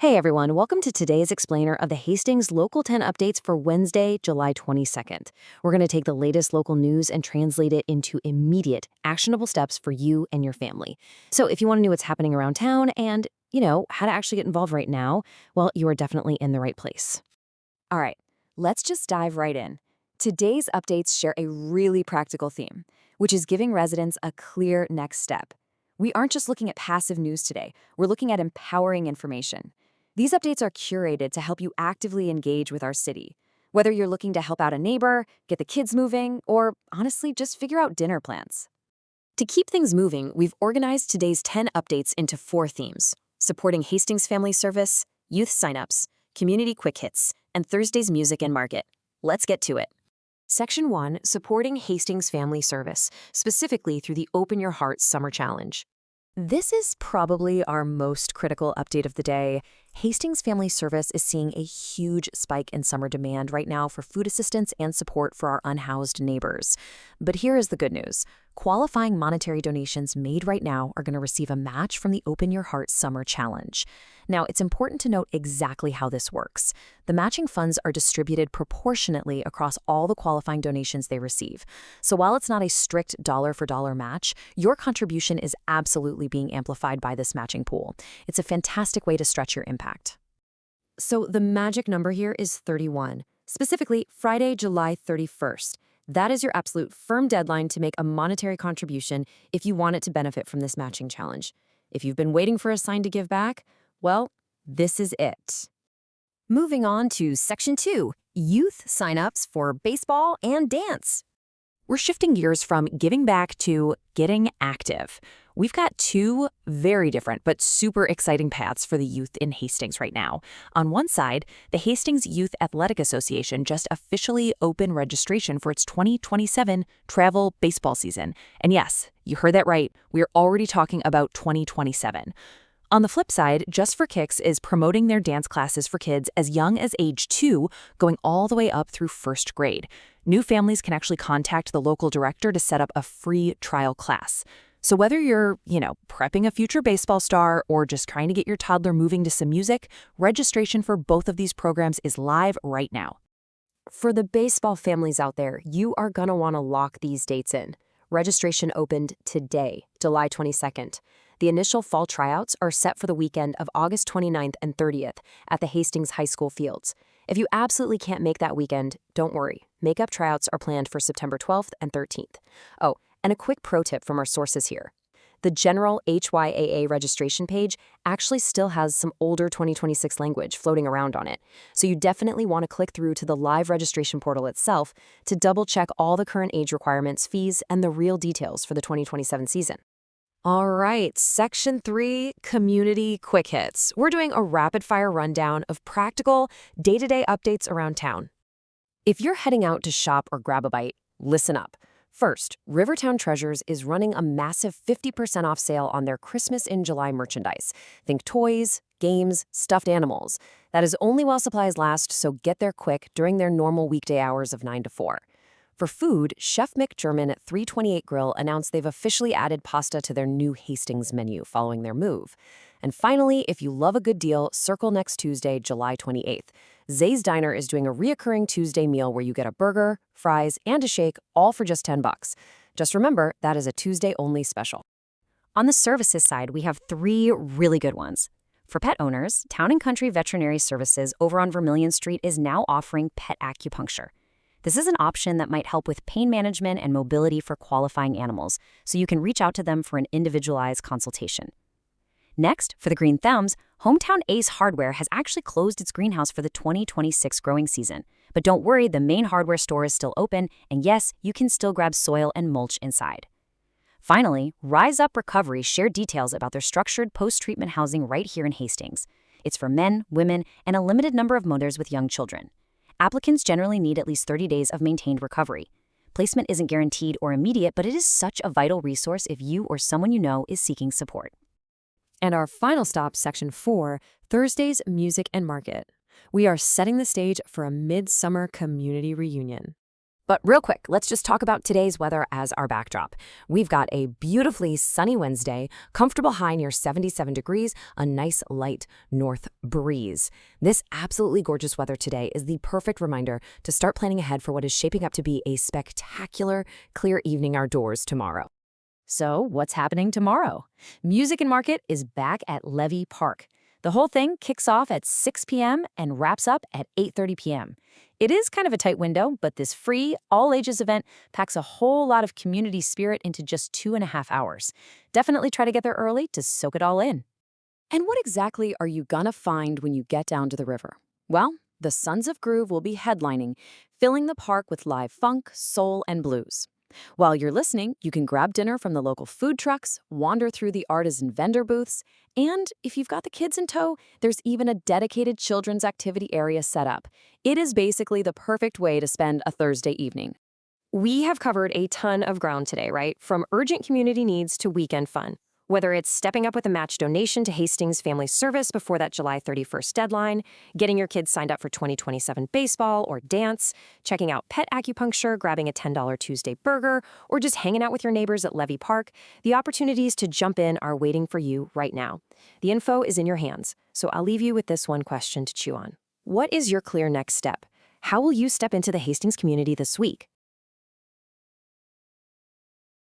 Hey everyone, welcome to today's explainer of the Hastings Local 10 updates for Wednesday, July 22nd. We're going to take the latest local news and translate it into immediate, actionable steps for you and your family. So if you want to know what's happening around town and, how to actually get involved right now, well, you are definitely in the right place. All right, let's just dive right in. Today's updates share a really practical theme, which is giving residents a clear next step. We aren't just looking at passive news today, we're looking at empowering information. These updates are curated to help you actively engage with our city. Whether you're looking to help out a neighbor, get the kids moving, or honestly, just figure out dinner plans. To keep things moving, we've organized today's 10 updates into 4 themes: supporting Hastings Family Service, youth signups, community quick hits, and Thursday's music and market. Let's get to it. Section 1, supporting Hastings Family Service, specifically through the Open Your Heart Summer Challenge. This is probably our most critical update of the day. Hastings Family Service is seeing a huge spike in summer demand right now for food assistance and support for our unhoused neighbors. But here is the good news. Qualifying monetary donations made right now are going to receive a match from the Open Your Heart Summer Challenge. Now, it's important to note exactly how this works. The matching funds are distributed proportionately across all the qualifying donations they receive. So while it's not a strict dollar-for-dollar match, your contribution is absolutely being amplified by this matching pool. It's a fantastic way to stretch your impact. So the magic number here is 31, specifically Friday, July 31st. That is your absolute firm deadline to make a monetary contribution if you want it to benefit from this matching challenge. If you've been waiting for a sign to give back, well, this is it. Moving on to Section 2, youth signups for baseball and dance. We're shifting gears from giving back to getting active. We've got 2 very different but super exciting paths for the youth in Hastings right now. On one side, the Hastings Youth Athletic Association just officially opened registration for its 2027 travel baseball season. And yes, you heard that right, we're already talking about 2027. On the flip side, Just for Kicks is promoting their dance classes for kids as young as age 2, going all the way up through 1st grade. New families can actually contact the local director to set up a free trial class. So whether you're, prepping a future baseball star or just trying to get your toddler moving to some music, registration for both of these programs is live right now. For the baseball families out there, you are going to want to lock these dates in. Registration opened today, July 22nd. The initial fall tryouts are set for the weekend of August 29th and 30th at the Hastings High School fields. If you absolutely can't make that weekend, don't worry. Makeup tryouts are planned for September 12th and 13th. Oh, and a quick pro tip from our sources here. The general HYAA registration page actually still has some older 2026 language floating around on it. So you definitely want to click through to the live registration portal itself to double-check all the current age requirements, fees, and the real details for the 2027 season. All right, Section 3, Community Quick Hits. We're doing a rapid-fire rundown of practical, day-to-day updates around town. If you're heading out to shop or grab a bite, listen up. First, Rivertown Treasures is running a massive 50% off sale on their Christmas in July merchandise. Think toys, games, stuffed animals. That is only while supplies last, so get there quick during their normal weekday hours of 9 to 4. For food, Chef Mick German at 328 Grill announced they've officially added pasta to their new Hastings menu following their move. And finally, if you love a good deal, circle next Tuesday, July 28th. Zay's Diner is doing a reoccurring Tuesday meal where you get a burger, fries, and a shake, all for just $10. Just remember, that is a Tuesday-only special. On the services side, we have 3 really good ones. For pet owners, Town & Country Veterinary Services over on Vermilion Street is now offering pet acupuncture. This is an option that might help with pain management and mobility for qualifying animals, so you can reach out to them for an individualized consultation. Next, for the green thumbs, Hometown Ace Hardware has actually closed its greenhouse for the 2026 growing season. But don't worry, the main hardware store is still open, and yes, you can still grab soil and mulch inside. Finally, Rise Up Recovery shared details about their structured post-treatment housing right here in Hastings. It's for men, women, and a limited number of mothers with young children. Applicants generally need at least 30 days of maintained recovery. Placement isn't guaranteed or immediate, but it is such a vital resource if you or someone you know is seeking support. And our final stop, Section 4, Thursday's Music and Market. We are setting the stage for a midsummer community reunion. But real quick, let's just talk about today's weather as our backdrop. We've got a beautifully sunny Wednesday, comfortable high near 77 degrees, a nice light north breeze. This absolutely gorgeous weather today is the perfect reminder to start planning ahead for what is shaping up to be a spectacular, clear evening outdoors tomorrow. So, what's happening tomorrow? Music and Market is back at Levy Park. The whole thing kicks off at 6 p.m. and wraps up at 8:30 p.m. It is kind of a tight window, but this free, all-ages event packs a whole lot of community spirit into just 2.5 hours. Definitely try to get there early to soak it all in. And what exactly are you gonna find when you get down to the river? Well, the Sons of Groove will be headlining, filling the park with live funk, soul, and blues. While you're listening, you can grab dinner from the local food trucks, wander through the artisan vendor booths, and if you've got the kids in tow, there's even a dedicated children's activity area set up. It is basically the perfect way to spend a Thursday evening. We have covered a ton of ground today, right? From urgent community needs to weekend fun. Whether it's stepping up with a match donation to Hastings Family Service before that July 31st deadline, getting your kids signed up for 2027 baseball or dance, checking out pet acupuncture, grabbing a $10 Tuesday burger, or just hanging out with your neighbors at Levy Park, the opportunities to jump in are waiting for you right now. The info is in your hands, so I'll leave you with this one question to chew on. What is your clear next step? How will you step into the Hastings community this week?